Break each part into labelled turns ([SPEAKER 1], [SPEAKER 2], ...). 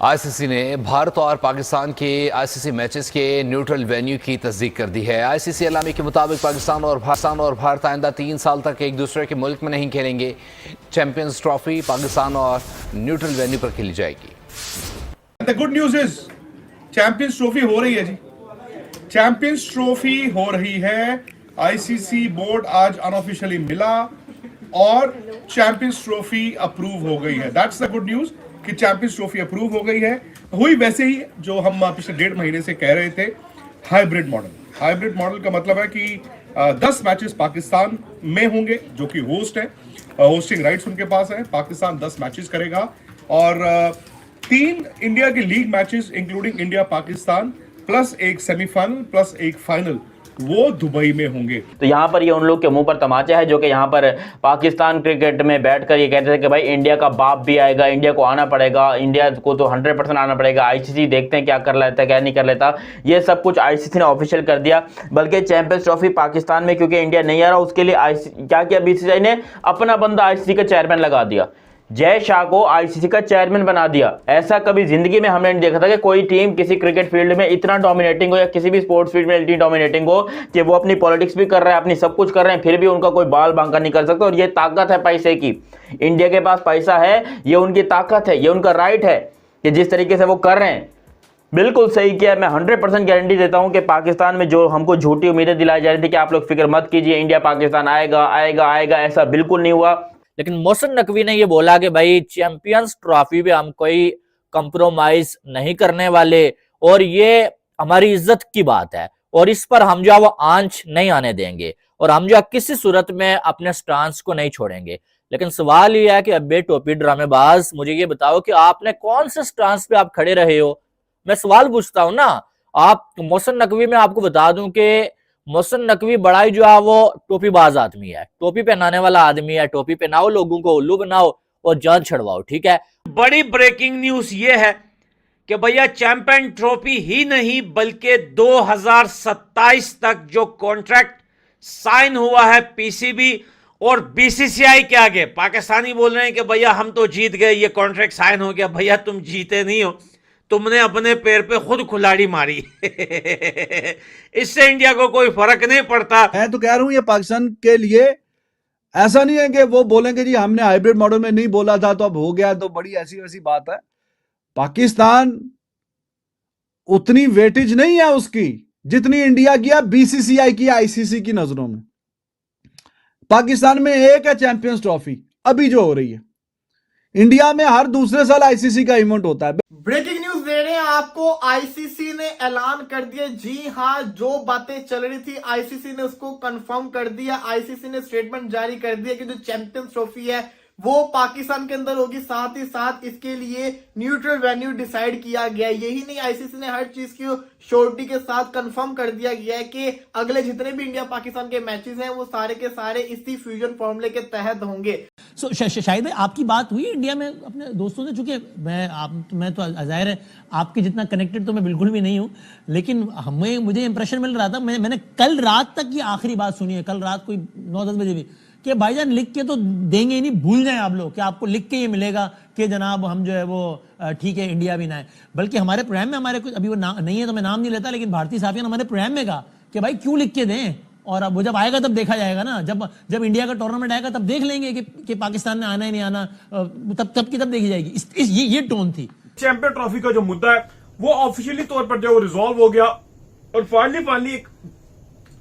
[SPEAKER 1] ICC ने भारत और पाकिस्तान के आईसीसी मैचेस के न्यूट्रल वेन्यू की तस्दीक कर दी है। आईसीसी एलामी के मुताबिक पाकिस्तान और भारत आइंदा 3 साल तक एक दूसरे के मुल्क में नहीं खेलेंगे। चैंपियंस ट्रॉफी पाकिस्तान और न्यूट्रल वेन्यू पर खेली जाएगी।
[SPEAKER 2] The good news is champions trophy हो रही है जी। चैंपियंस ट्रॉफी हो रही है। आईसीसी बोर्ड आज अनऑफिशियली मिला और चैंपियंस ट्रॉफी अप्रूव हो गई है। दैट्स द गुड न्यूज कि चैंपियंस ट्रॉफी अप्रूव हो गई है। हुई वैसे ही जो हम पिछले 1.5 महीने से कह रहे थे, हाइब्रिड मॉडल का मतलब है कि 10 मैचेस पाकिस्तान में होंगे जो कि होस्ट है, होस्टिंग राइट्स उनके पास है। पाकिस्तान 10 मैचेस करेगा और 3 इंडिया के league matches including India Pakistan plus एक सेमीफाइनल प्लस एक फाइनल वो दुबई में होंगे।
[SPEAKER 3] तो यहाँ पर ये उन लोग के मुंह पर तमाचा है जो कि यहाँ पर पाकिस्तान क्रिकेट में बैठकर ये कहते थे कि भाई इंडिया का बाप भी आएगा, इंडिया को आना पड़ेगा, इंडिया को तो 100% आना पड़ेगा। आईसीसी देखते हैं क्या कर लेता है क्या नहीं कर लेता। ये सब कुछ आईसीसी ने ऑफिशियल कर दिया। बल्कि चैंपियंस ट्रॉफी पाकिस्तान में क्योंकि इंडिया नहीं आ रहा, उसके लिए क्या किया बीसीसीआई ने, अपना बंदा आईसीसी का चेयरमैन लगा दिया। जय शाह को आईसीसी का चेयरमैन बना दिया। ऐसा कभी जिंदगी में हमने नहीं देखा था कि कोई टीम किसी क्रिकेट फील्ड में इतना डोमिनेटिंग हो या किसी भी स्पोर्ट्स फील्ड में इतनी डोमिनेटिंग हो कि वो अपनी पॉलिटिक्स भी कर रहे हैं, अपनी सब कुछ कर रहे हैं, फिर भी उनका कोई बाल बांका नहीं कर सकता। और ये ताकत है पैसे की। इंडिया के पास पैसा है, ये उनकी ताकत है, ये उनका राइट है कि जिस तरीके से वो कर रहे हैं बिल्कुल सही किया। मैं 100% गारंटी देता हूं कि पाकिस्तान में जो हमको झूठी उम्मीदें दिलाई जा रही थी कि आप लोग फिक्र मत कीजिए, इंडिया पाकिस्तान आएगा आएगा आएगा, ऐसा बिल्कुल नहीं हुआ।
[SPEAKER 4] लेकिन मोहसिन नकवी ने ये बोला कि भाई चैंपियंस ट्रॉफी पे हम कोई कंप्रोमाइज नहीं करने वाले और ये हमारी इज्जत की बात है और इस पर हम जो वो आंच नहीं आने देंगे और हम जो किसी सूरत में अपने स्टांस को नहीं छोड़ेंगे। लेकिन सवाल ये है कि अब्बे टोपी ड्रामेबाज, मुझे ये बताओ कि आपने कौन से स्टांस पे आप खड़े रहे हो। मैं सवाल पूछता हूं ना। आप मोहसिन नकवी में आपको बता दूं कि मोहसिन नकवी बड़ा ही जो है वो टोपीबाज आदमी है, टोपी पहनाने वाला आदमी है। टोपी पहनाओ, लोगों को उल्लू बनाओ और जान छड़वाओ, ठीक है।
[SPEAKER 5] बड़ी ब्रेकिंग न्यूज ये है कि भैया चैंपियन ट्रॉफी ही नहीं बल्कि 2027 तक जो कॉन्ट्रैक्ट साइन हुआ है पीसीबी और बीसीसीआई के आगे, पाकिस्तानी बोल रहे हैं कि भैया हम तो जीत गए, ये कॉन्ट्रैक्ट साइन हो गया। भैया तुम जीते नहीं हो, तुमने अपने पैर पे खुद कुल्हाड़ी मारी। इससे इंडिया को कोई फर्क नहीं पड़ता।
[SPEAKER 6] मैं तो कह रहा हूं ये पाकिस्तान के लिए ऐसा नहीं है कि वो बोलेंगे जी हमने हाइब्रिड मॉडल में नहीं बोला था तो अब हो गया, तो बड़ी ऐसी वैसी बात है। पाकिस्तान उतनी वेटेज नहीं है उसकी जितनी इंडिया की है, बीसीसीआई की, आईसीसी की नजरों में। पाकिस्तान में एक है चैंपियंस ट्रॉफी अभी जो हो रही है। इंडिया में हर दूसरे साल आईसीसी का इवेंट होता है।
[SPEAKER 7] ब्रेकिंग न्यूज दे रहे हैं आपको, आईसीसी ने ऐलान कर दिया। जी हां, जो बातें चल रही थी आईसीसी ने उसको कंफर्म कर दिया। आईसीसी ने स्टेटमेंट जारी कर दिया कि जो चैंपियंस ट्रॉफी है वो पाकिस्तान के अंदर होगी। साथ ही साथ इसके लिए न्यूट्रल वेन्यू डिसाइड किया गया। यही नहीं, आईसीसी ने हर चीज की श्योरिटी के साथ कंफर्म कर दिया गया है कि अगले जितने भी इंडिया पाकिस्तान के मैचेस हैं वो सारे के सारे इसी फ्यूजन फॉर्मूले के तहत होंगे।
[SPEAKER 8] शायद आपकी बात हुई इंडिया में अपने दोस्तों से, चूंकि मैं तो जाहिर है आपके जितना कनेक्टेड तो मैं बिल्कुल भी नहीं हूं, लेकिन मुझे इंप्रेशन मिल रहा था। मैंने कल रात तक की आखिरी बात सुनी है, कल रात कोई 9-10 बजे भी, कि भाईजान लिख के तो देंगे ही नहीं, भूल जाएं आप लोग कि आपको लिख के ये मिलेगा कि जनाब हम जो है वो ठीक है इंडिया भी ना है। बल्कि हमारे प्रोग्राम में हमारे कुछ अभी वो नहीं है तो मैं नाम नहीं लेता, लेकिन भारतीय साफियान हमारे प्रोग्राम में कहा कि भाई क्यों लिख के दें, और अब वो जब आएगा तब देखा जाएगा ना। जब इंडिया का टूर्नामेंट आएगा तब देख लेंगे कि पाकिस्तान ने आना है नहीं आना, तब देखी जाएगी। ये टोन थी।
[SPEAKER 9] चैंपियन ट्रॉफी का जो मुद्दा है वो ऑफिशियली तौर पर जो रिजॉल्व हो गया और फाइनली एक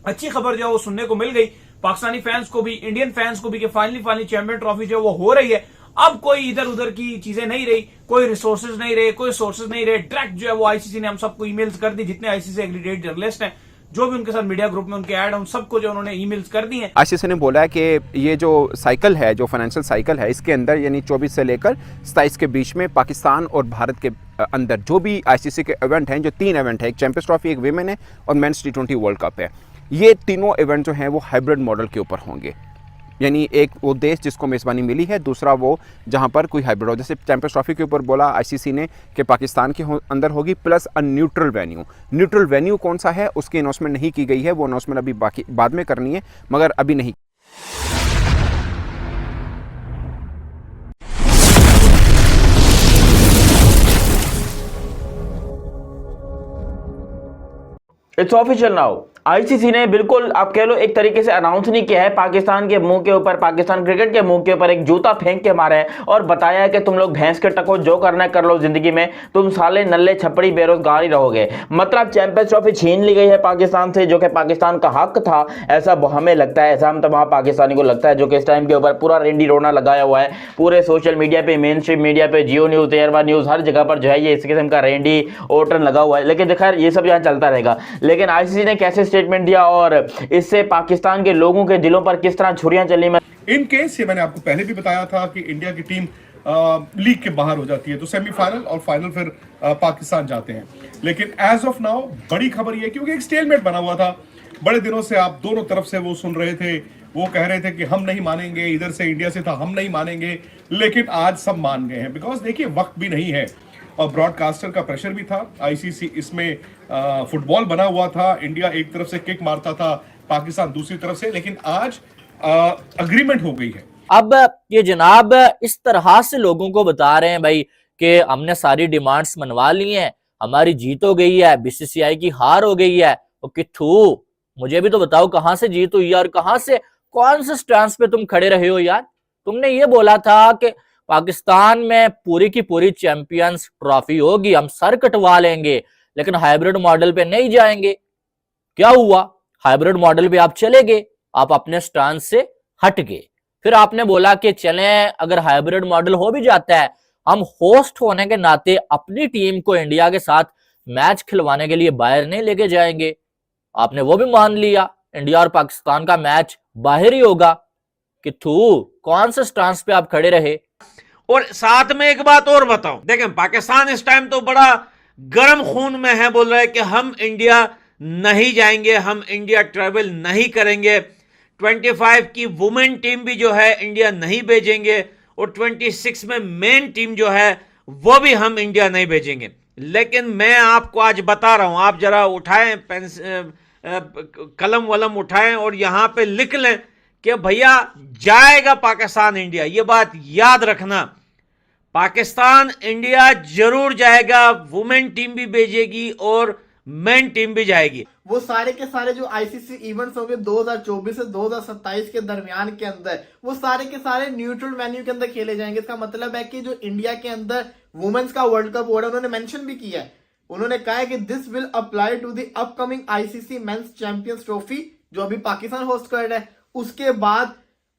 [SPEAKER 9] अच्छी खबर जो है वो सुनने को मिल गई पाकिस्तानी फैंस को भी, इंडियन फैंस को भी, कि फाइनली चैंपियन ट्रॉफी जो है वो हो रही है। अब कोई इधर उधर की चीजें नहीं रही, कोई रिसोर्सेज नहीं रहे, कोई सोर्सेज नहीं रहे। डायरेक्ट जो है वो आईसीसी ने हम सबको ईमेल्स कर दी, जितने आईसीसी एग्रीडेट जर्नलिस्ट हैं, जो भी उनके साथ मीडिया ग्रुप में उनके ऐड हैं, उन सबको जो उन्होंने ईमेल्स कर दी हैं।
[SPEAKER 10] आईसीसी ने बोला है कि ये जो साइकिल है, जो फाइनेंशियल साइकिल है, इसके अंदर यानी 24 से लेकर 27 के बीच में पाकिस्तान और भारत के अंदर जो भी आईसीसी के इवेंट हैं, जो 3 इवेंट है, एक चैंपियंस ट्रॉफी, एक विमेन है और मेंस T20 वर्ल्ड कप है, ये तीनों इवेंट जो हैं वो हाइब्रिड मॉडल के ऊपर होंगे। यानी एक वो देश जिसको मेज़बानी मिली है, दूसरा वो जहां पर कोई हाइब्रिड हो। जैसे चैंपियंस ट्रॉफी के ऊपर बोला आईसीसी ने कि पाकिस्तान के अंदर होगी plus a neutral venue. Neutral venue कौन सा है उसकी अनाउंसमेंट नहीं की गई है, वो अनाउंसमेंट अभी बाद में करनी है, मगर अभी नहीं।
[SPEAKER 3] It's official now. आईसीसी ने बिल्कुल आप कह लो एक तरीके से अनाउंस नहीं किया है, पाकिस्तान के मुंह के ऊपर, पाकिस्तान क्रिकेट के मुंह के ऊपर एक जूता फेंक के मारा है और बताया है कि तुम लोग भैंस के टको, जो करना है कर लो जिंदगी में, तुम साले नल्ले छपड़ी बेरोजगार ही रहोगे। मतलब चैंपियंस ट्रॉफी छीन ली गई है पाकिस्तान से, जो कि पाकिस्तान का हक था, ऐसा हमें लगता है, ऐसा हम तमाम पाकिस्तानी को लगता है, जो कि इस टाइम के ऊपर पूरा रेंडी रोना लगाया हुआ है। पूरे सोशल मीडिया पे, मेन स्ट्रीम मीडिया पे, जियो न्यूज, तेरवा न्यूज, हर जगह पर जो है ये इस किस्म का रेंडी ओटन लगा हुआ है। लेकिन खैर ये सब यहाँ चलता रहेगा। लेकिन आईसीसी ने कैसे स्टेटमेंट दिया और इससे पाकिस्तान के लोगों के दिलों पर किस तरह छुरियां चली, मैं
[SPEAKER 2] इन केस ये मैंने आपको पहले भी बताया था कि इंडिया की टीम लीग के बाहर हो जाती है तो सेमीफाइनल और फाइनल फिर पाकिस्तान जाते हैं। लेकिन एज ऑफ नाउ बड़ी खबर ये, क्योंकि एक स्टेलमेट बना हुआ था, बड़े दिनों से आप दोनों तरफ से वो सुन रहे थे, वो कह रहे थे कि हम नहीं मानेंगे, इधर से इंडिया से था हम नहीं मानेंगे, लेकिन आज सब मान गए हैं। बिकॉज देखिए वक्त भी नहीं है और ब्रॉडकास्टर का प्रेशर भी था, आईसीसी इसमें फुटबॉल बना हुआ था, इंडिया एक तरफ से किक मारता था, पाकिस्तान दूसरी तरफ से, लेकिन आज अग्रीमेंट हो गई है।
[SPEAKER 4] अब ये जनाब इस तरह से लोगों को बता रहे हैं भाई कि हमने सारी डिमांड्स मनवा ली हैं, हमारी जीत हो गई है, बीसीसीआई की हार हो गई है। तो किथू, मुझे भी तो बताओ कहां से जीत हुई और कहां से, कौन से स्टैंड पे तुम खड़े रहे हो यार। तुमने ये बोला था कि पाकिस्तान में पूरी की पूरी चैंपियंस ट्रॉफी होगी, हम सर कटवा लेंगे, लेकिन हाइब्रिड मॉडल पे नहीं जाएंगे। क्या हुआ? हाइब्रिड मॉडल पे आप चले गए, आप अपने स्टैंड से हट गए। फिर आपने बोला कि चलें, अगर हाइब्रिड मॉडल हो भी जाता है, हम होस्ट होने के नाते अपनी टीम को इंडिया के साथ मैच खिलवाने के लिए बाहर नहीं लेके जाएंगे। आपने वो भी मान लिया, इंडिया और पाकिस्तान का मैच बाहर ही होगा। कि कौन से स्टैंड पे आप खड़े रहे?
[SPEAKER 5] और साथ में एक बात और बताऊं, देखें पाकिस्तान इस टाइम तो बड़ा गर्म खून में है, बोल रहा है कि हम इंडिया नहीं जाएंगे, हम इंडिया ट्रैवल नहीं करेंगे, 25 की वुमेन टीम भी जो है इंडिया नहीं भेजेंगे और 26 में मेन टीम जो है वो भी हम इंडिया नहीं भेजेंगे। लेकिन मैं आपको आज बता रहा हूं, आप जरा उठाएं कलम वलम उठाएं और यहां पे लिख लें कि भैया जाएगा पाकिस्तान इंडिया। ये बात याद रखना, पाकिस्तान इंडिया जरूर जाएगा, वुमेन टीम भी भेजेगी और मेन टीम भी जाएगी।
[SPEAKER 7] वो सारे के सारे जो आईसीसी इवेंट्स होंगे 2024 से 2027 के दरमियान के अंदर, वो सारे के सारे न्यूट्रल वेन्यू के अंदर खेले जाएंगे। इसका मतलब है कि जो इंडिया के अंदर वुमेन्स का वर्ल्ड कप हो रहा है, उन्होंने मेंशन भी किया है, उन्होंने कहा है कि this will apply to the upcoming ICC Men's Champions Trophy जो अभी पाकिस्तान होस्ट कर रहा है, उसके बाद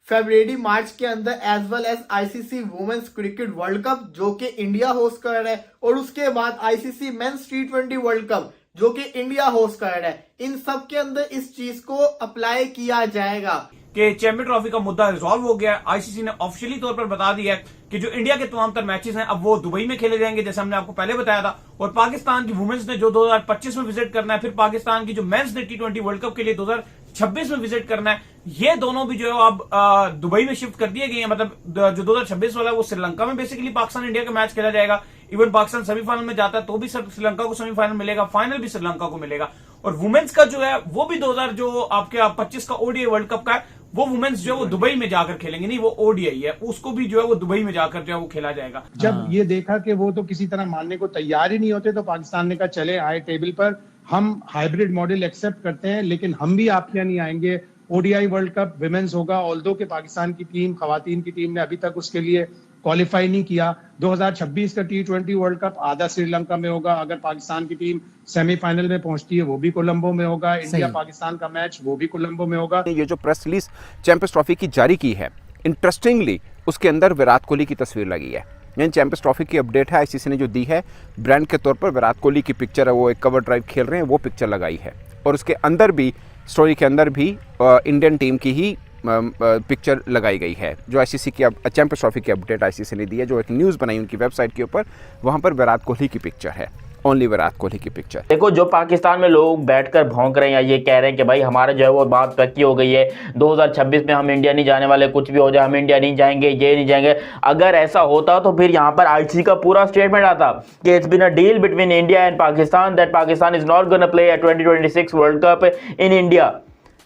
[SPEAKER 7] फरवरी मार्च के अंदर as well as ICC Women's Cricket World Cup जो कि इंडिया होस्ट कर रहा है, और उसके बाद ICC men's T20 world Cup जो कि इंडिया होस्ट कर रहा है। इन सब के अंदर इस चीज को अप्लाई किया जाएगा
[SPEAKER 9] कि चैंपियन ट्रॉफी का मुद्दा रिजॉल्व हो गया। आईसीसी ने ऑफिशियली तौर पर बता दिया है कि जो इंडिया के तमाम तर मैचेस हैं अब वो दुबई में खेले जाएंगे, जैसे हमने आपको पहले बताया था। और पाकिस्तान की वुमेन्स ने जो 2025 में विजिट करना है, फिर पाकिस्तान की जो मेंस ने T20 वर्ल्ड कप के लिए 2026 में विजिट करना है, ये दोनों भी जो है अब दुबई में शिफ्ट कर दिए गए हैं। मतलब जो 2026 वाला है वो श्रीलंका में बेसिकली पाकिस्तान इंडिया का मैच खेला जाएगा। इवन पाकिस्तान सेमीफाइनल में जाता है तो भी श्रीलंका को सेमीफाइनल मिलेगा, फाइनल भी श्रीलंका को मिलेगा। और वुमेन्स का जो है वो भी 2025 का ओडीआई वर्ल्ड कप का है, वो वुमेन्स जो है वो दुबई में जाकर खेलेंगे, नहीं वो ओडीआई है, उसको भी जो है वो दुबई में जाकर जो है वो खेला जाएगा।
[SPEAKER 11] जब ये देखा कि वो तो किसी तरह मानने को तैयार ही नहीं होते, तो पाकिस्तान ने कहा चले आए टेबल पर, हम हाइब्रिड मॉडल एक्सेप्ट करते हैं, लेकिन हम भी आपके यहाँ नहीं आएंगे। ओडीआई वर्ल्ड कप विमेंस होगा, ऑल्दो के पाकिस्तान की टीम, खवातीन की टीम ने अभी तक उसके लिए क्वालिफाई नहीं किया। 2026 का T20 वर्ल्ड कप आधा श्रीलंका में होगा, अगर पाकिस्तान की टीम सेमीफाइनल में पहुंचती है वो भी कोलंबो में होगा, इंडिया पाकिस्तान का मैच वो भी कोलंबो में होगा।
[SPEAKER 10] ये जो प्रेस रिलीज चैंपियंस ट्रॉफी की जारी की है, इंटरेस्टिंगली उसके अंदर विराट कोहली की तस्वीर लगी है। यानी चैंपियंस ट्रॉफी की अपडेट है, आईसीसी ने जो दी है, ब्रांड के तौर पर विराट कोहली की पिक्चर है, वो एक कवर ड्राइव खेल रहे हैं, वो पिक्चर लगाई है। और उसके अंदर भी, स्टोरी के अंदर भी इंडियन टीम की ही पिक्चर लगाई गई है। जो आईसीसी की चैंपियंस ट्रॉफी की अपडेट आईसीसी ने दी है, जो एक न्यूज़ बनाई उनकी वेबसाइट के ऊपर, वहाँ पर विराट कोहली की पिक्चर है, ओनली विराट कोहली की पिक्चर।
[SPEAKER 3] देखो जो पाकिस्तान में लोग बैठकर भौंक रहे हैं, ये कह रहे हैं कि भाई हमारा जो है वो बात पक्की हो गई है, 2026 में हम इंडिया नहीं जाने वाले, कुछ भी हो जाए हम इंडिया नहीं जाएंगे, ये नहीं जाएंगे। अगर ऐसा होता तो फिर यहाँ पर आईसीसी का पूरा स्टेटमेंट आता कि it's been a deal between India and Pakistan that Pakistan is not gonna play a 2026 World Cup in India.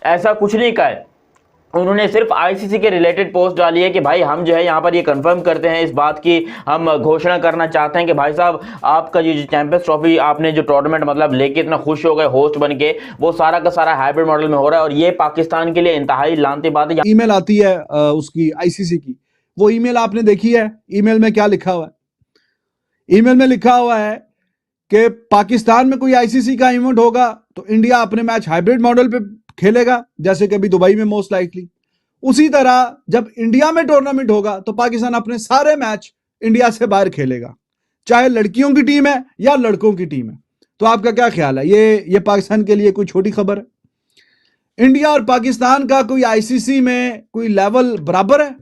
[SPEAKER 3] ऐसा कुछ नहीं कहा है। उन्होंने सिर्फ आईसीसी के रिलेटेड पोस्ट डाली है कि भाई हम जो है यहाँ पर ये कंफर्म करते हैं इस बात की, हम घोषणा करना चाहते हैं कि भाई साहब आपका जो चैंपियंस ट्रॉफी आपने जो टूर्नामेंट मतलब लेके इतना खुश हो गए होस्ट बन के, वो सारा का सारा हाइब्रिड मॉडल में हो रहा है और ये पाकिस्तान के लिए इंतहाई लानती बात है।
[SPEAKER 6] ईमेल आती है उसकी आईसीसी की, वो ईमेल आपने देखी है? ईमेल में क्या लिखा हुआ है? ईमेल में लिखा हुआ है कि पाकिस्तान में कोई आईसीसी का इवेंट होगा तो इंडिया अपने मैच हाइब्रिड मॉडल पे खेलेगा, जैसे कि अभी दुबई में मोस्ट लाइकली। उसी तरह जब इंडिया में टूर्नामेंट होगा तो पाकिस्तान अपने सारे मैच इंडिया से बाहर खेलेगा, चाहे लड़कियों की टीम है या लड़कों की टीम है। तो आपका क्या ख्याल है? ये पाकिस्तान के लिए कोई छोटी खबर है? इंडिया और पाकिस्तान का कोई आईसीसी में कोई लेवल बराबर है,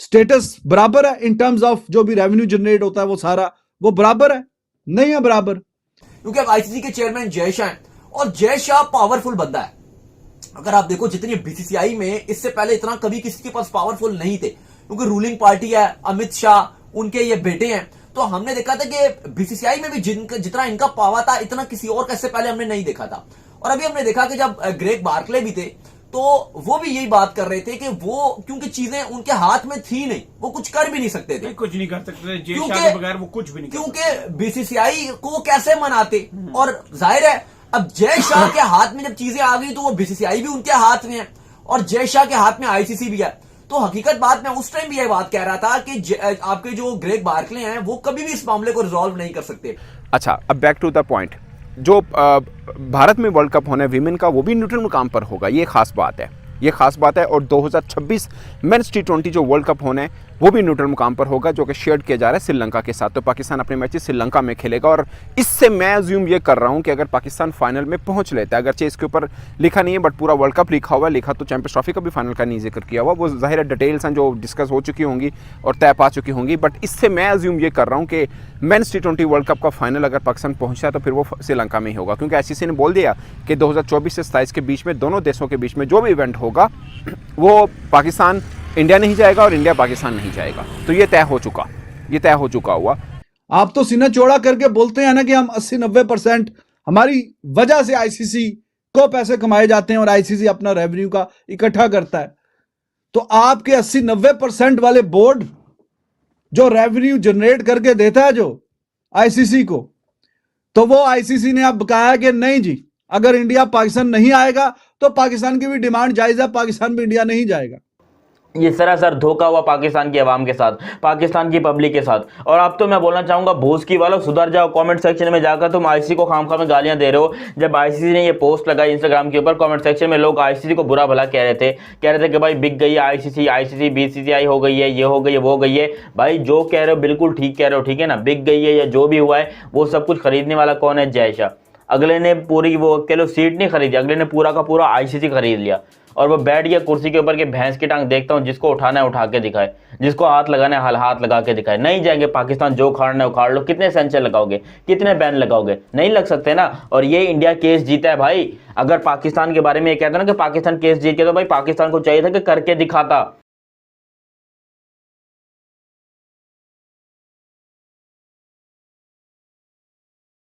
[SPEAKER 6] स्टेटस बराबर है? इन टर्म्स ऑफ जो भी रेवेन्यू जनरेट होता है वो सारा वो बराबर है? नहीं है बराबर,
[SPEAKER 12] क्योंकि अब आईसीसी के चेयरमैन जय शाह हैं और जय शाह पावरफुल बंदा है। अगर आप देखो जितनी बीसीसीआई में इससे पहले इतना कभी किसी के पास पावरफुल नहीं थे, क्योंकि रूलिंग पार्टी है, अमित शाह उनके ये बेटे हैं। तो हमने देखा था कि बीसीसीआई में भी जितना इनका पावर था इतना किसी और का इससे पहले हमने नहीं देखा था। और अभी हमने देखा कि जब ग्रेग बार्कले भी थे तो वो भी यही बात कर रहे थे कि वो क्योंकि चीजें उनके हाथ में थी नहीं, वो कुछ कर भी नहीं सकते थे,
[SPEAKER 9] कुछ नहीं कर सकते जय शाह के बगैर, वो कुछ भी नहीं,
[SPEAKER 12] क्योंकि बीसीसीआई को वो कैसे मनाते। और जाहिर है अब जय शाह के हाथ में जब चीजें आ गई तो वो बीसीसीआई भी उनके हाथ में है और जय शाह के हाथ में आईसीसी भी है। तो हकीकत बात मैं उस टाइम भी यह बात कह रहा था कि आपके जो ग्रेग बार्कले हैं वो कभी भी इस मामले को रिजॉल्व नहीं कर सकते।
[SPEAKER 10] अच्छा, अब बैक टू द पॉइंट। जो भारत में वर्ल्ड कप होना है विमेन का, वो भी न्यूट्रल मुकाम पर होगा, ये खास बात है, ये खास बात है। और 2026 मेंस T20 जो वर्ल्ड कप होना है वो भी न्यूट्रल मुकाम पर होगा, जो कि शेयर किया जा रहा है श्रीलंका के साथ। तो पाकिस्तान अपने मैचेस श्रीलंका में खेलेगा और इससे मैं अज्यूम ये कर रहा हूँ कि अगर पाकिस्तान फाइनल में पहुँच लेता है, अगरचे इसके ऊपर लिखा नहीं है बट पूरा वर्ल्ड कप लिखा हुआ है, लिखा तो चैंपियंस ट्रॉफी का भी फाइनल का नहीं जिक्र किया हुआ, वो ज़ाहिर है डिटेल्स हैं जो डिस्कस हो चुकी होंगी और तय पा चुकी होंगी। बट इससे मैं अज्यूम ये कर रहा हूँ कि मेंस T20 वर्ल्ड कप का फाइनल अगर पाकिस्तान पहुँचता है तो फिर वो श्रीलंका में ही होगा, क्योंकि आईसीसी ने बोल दिया कि 2024 से 27 के बीच में दोनों देशों के बीच में जो भी इवेंट होगा वो पाकिस्तान इंडिया नहीं जाएगा और इंडिया पाकिस्तान नहीं जाएगा। तो ये तय हो चुका हुआ।
[SPEAKER 6] आप तो सीना चौड़ा करके बोलते हैं ना कि हम 80-90% हमारी वजह से आईसीसी को पैसे कमाए जाते हैं और आईसीसी अपना रेवेन्यू का इकट्ठा करता है। तो आपके 80-90% वाले बोर्ड जो रेवेन्यू जनरेट करके देता है जो आईसीसी को, तो वो आईसीसी ने अब कहा है कि नहीं जी, अगर इंडिया पाकिस्तान नहीं आएगा तो पाकिस्तान की भी डिमांड जायज है, पाकिस्तान भी इंडिया नहीं जाएगा।
[SPEAKER 3] ये सरासर धोखा हुआ पाकिस्तान की आवाम के साथ, पाकिस्तान की पब्लिक के साथ। और अब तो मैं बोलना चाहूंगा भूसकी वालों, सुधर जाओ। कमेंट सेक्शन में जाकर तुम आईसीसी को खामखा में गालियां दे रहे हो। जब आईसीसी ने ये पोस्ट लगाई इंस्टाग्राम के ऊपर, कमेंट सेक्शन में लोग आईसीसी को बुरा भला कह रहे थे कि भाई बिक गई है आईसीसी बीसीसीआई हो गई है, ये हो गई है, वो हो गई है। भाई जो कह रहे हो बिल्कुल ठीक कह रहे हो, ठीक है ना। बिक गई है या जो भी हुआ है वो सब कुछ खरीदने वाला कौन है? जय शाह। अगले ने पूरी वो कह लो सीट नहीं खरीदी, अगले ने पूरा का पूरा आईसीसी खरीद लिया और वो बैठ गया कुर्सी के ऊपर के भैंस की टांग देखता हूँ, जिसको उठाना है उठा के दिखाए, जिसको हाथ लगाना है हाथ लगा के दिखाए। नहीं जाएंगे पाकिस्तान, जो उखाड़ना है उखाड़ लो। कितने सेंसर लगाओगे, कितने बैन लगाओगे? नहीं लग सकते ना। और ये इंडिया केस जीता है भाई। अगर पाकिस्तान के बारे में ये कहता ना कि पाकिस्तान केस जीत गया, तो भाई पाकिस्तान को चाहिए था कि करके दिखाता।